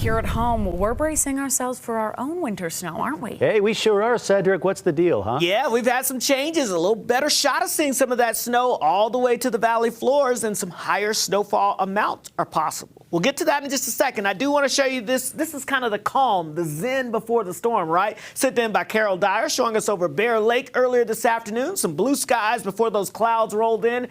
here at home, we're bracing ourselves for our own winter snow, aren't we? Hey, we sure are, Cedric. What's the deal, huh? Yeah, we've had some changes. A little better shot of seeing some of that snow all the way to the valley floors, and some higher snowfall amounts are possible. We'll get to that in just a second. I do want to show you this. This is kind of the calm, the zen before the storm, right? Sent in by Carol Dyer, showing us over Bear Lake earlier this afternoon. Some blue skies before those clouds rolled in.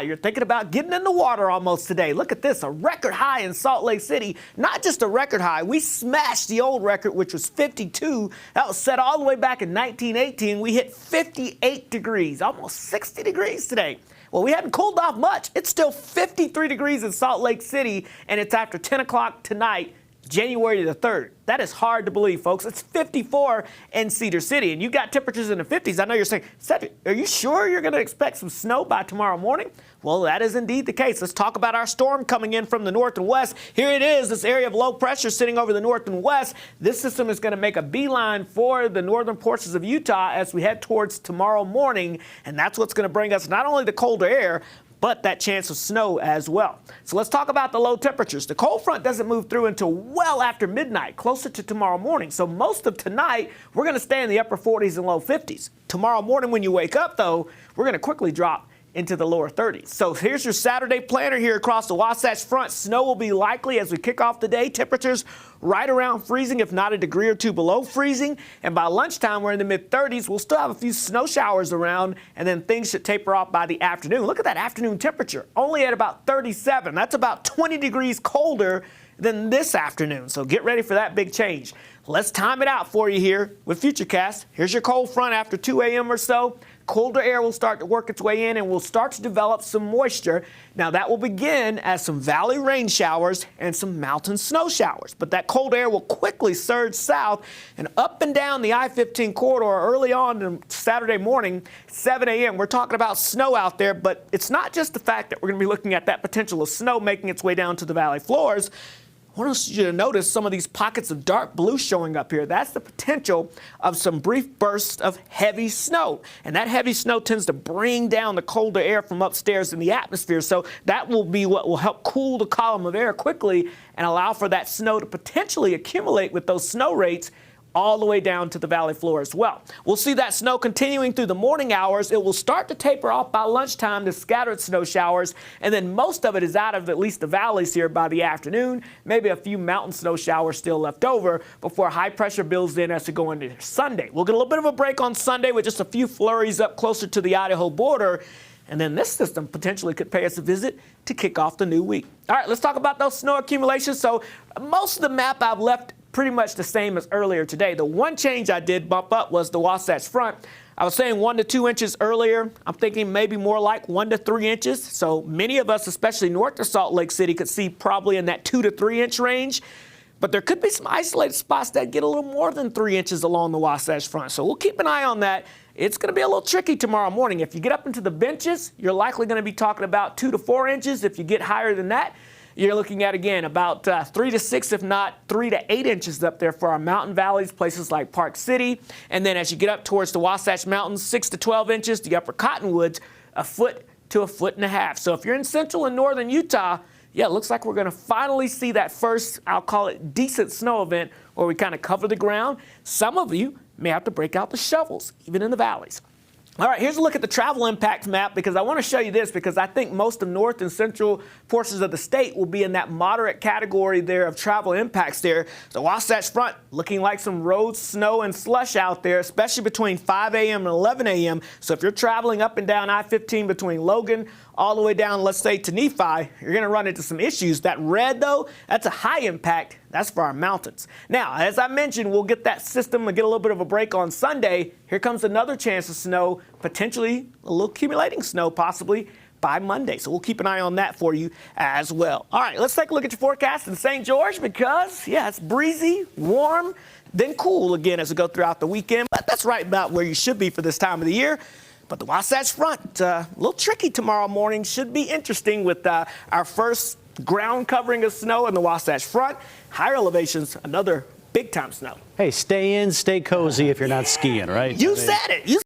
You're thinking about getting in the water almost today. Look at this, a record high in Salt Lake City. Not just a record high. We smashed the old record, which was 52. That was set all the way back in 1918. We hit 58 degrees, almost 60 degrees today. Well, we haven't cooled off much. It's still 53 degrees in Salt Lake City, and it's after 10 o'clock tonight, January the 3rd. That is hard to believe, folks. It's 54 in Cedar City, and you got temperatures in the 50s. I know you're saying, Cedric, are you sure you're going to expect some snow by tomorrow morning? Well, that is indeed the case. Let's talk about our storm coming in from the north and west. Here it is, this area of low pressure sitting over the north and west. This system is going to make a beeline for the northern portions of Utah as we head towards tomorrow morning, and that's what's going to bring us not only the colder air, but that chance of snow as well. So let's talk about the low temperatures. The cold front doesn't move through until well after midnight, closer to tomorrow morning. So most of tonight, we're going to stay in the upper 40s and low 50s. Tomorrow morning when you wake up, though, we're going to quickly drop into the lower 30s. So here's your Saturday planner here across the Wasatch Front. Snow will be likely as we kick off the day. Temperatures right around freezing, if not a degree or two below freezing. And by lunchtime, we're in the mid-30s. We'll still have a few snow showers around, and then things should taper off by the afternoon. Look at that afternoon temperature, only at about 37. That's about 20 degrees colder than this afternoon. So get ready for that big change. Let's time it out for you here with Futurecast. Here's your cold front after 2 a.m. or so. Colder air will start to work its way in, and we'll start to develop some moisture. Now, that will begin as some valley rain showers and some mountain snow showers. But that cold air will quickly surge south and up and down the I-15 corridor early on Saturday morning, 7 a.m. We're talking about snow out there, but it's not just the fact that we're going to be looking at that potential of snow making its way down to the valley floors. I want you to notice some of these pockets of dark blue showing up here. That's the potential of some brief bursts of heavy snow. And that heavy snow tends to bring down the colder air from upstairs in the atmosphere. So that will be what will help cool the column of air quickly and allow for that snow to potentially accumulate with those snow rates all the way down to the valley floor as well. We'll see that snow continuing through the morning hours. It will start to taper off by lunchtime to scattered snow showers, and then most of it is out of at least the valleys here by the afternoon. Maybe a few mountain snow showers still left over before high pressure builds in as we go into Sunday. We'll get a little bit of a break on Sunday with just a few flurries up closer to the Idaho border. And then this system potentially could pay us a visit to kick off the new week. All right, let's talk about those snow accumulations. So most of the map I've left pretty much the same as earlier today. The one change I did bump up was the Wasatch Front. I was saying 1 to 2 inches earlier. I'm thinking maybe more like 1 to 3 inches. So many of us, especially north of Salt Lake City, could see probably in that 2 to 3 inch range. But there could be some isolated spots that get a little more than 3 inches along the Wasatch Front. So we'll keep an eye on that. It's going to be a little tricky tomorrow morning. If you get up into the benches, you're likely going to be talking about 2 to 4 inches. If you get higher than that, you're looking at, again, about 3 to 6, if not 3 to 8 inches up there for our mountain valleys, places like Park City. And then as you get up towards the Wasatch Mountains, 6 to 12 inches, the upper Cottonwoods, 1 foot to 1.5 feet. So if you're in central and northern Utah, yeah, it looks like we're going to finally see that first, I'll call it, decent snow event where we kind of cover the ground. Some of you may have to break out the shovels, even in the valleys. All right, here's a look at the travel impact map, because I want to show you this because I think most of north and central portions of the state will be in that moderate category there of travel impacts there. The Wasatch Front looking like some road snow and slush out there, especially between 5 a.m. and 11 a.m. So if you're traveling up and down I-15 between Logan all the way down, let's say, to Nephi, you're going to run into some issues. That red, though, that's a high impact. That's for our mountains. Now, as I mentioned, we'll get that system and get a little bit of a break on Sunday. Here comes another chance of snow, potentially a little accumulating snow possibly by Monday. So we'll keep an eye on that for you as well. All right, let's take a look at your forecast in St. George because, yeah, it's breezy, warm, then cool again as we go throughout the weekend. But that's right about where you should be for this time of the year. But the Wasatch Front, a little tricky tomorrow morning. Should be interesting with our first ground covering of snow in the Wasatch Front. Higher elevations, another big time snow. Hey, stay in, stay cozy if you're not skiing, right? You said it. You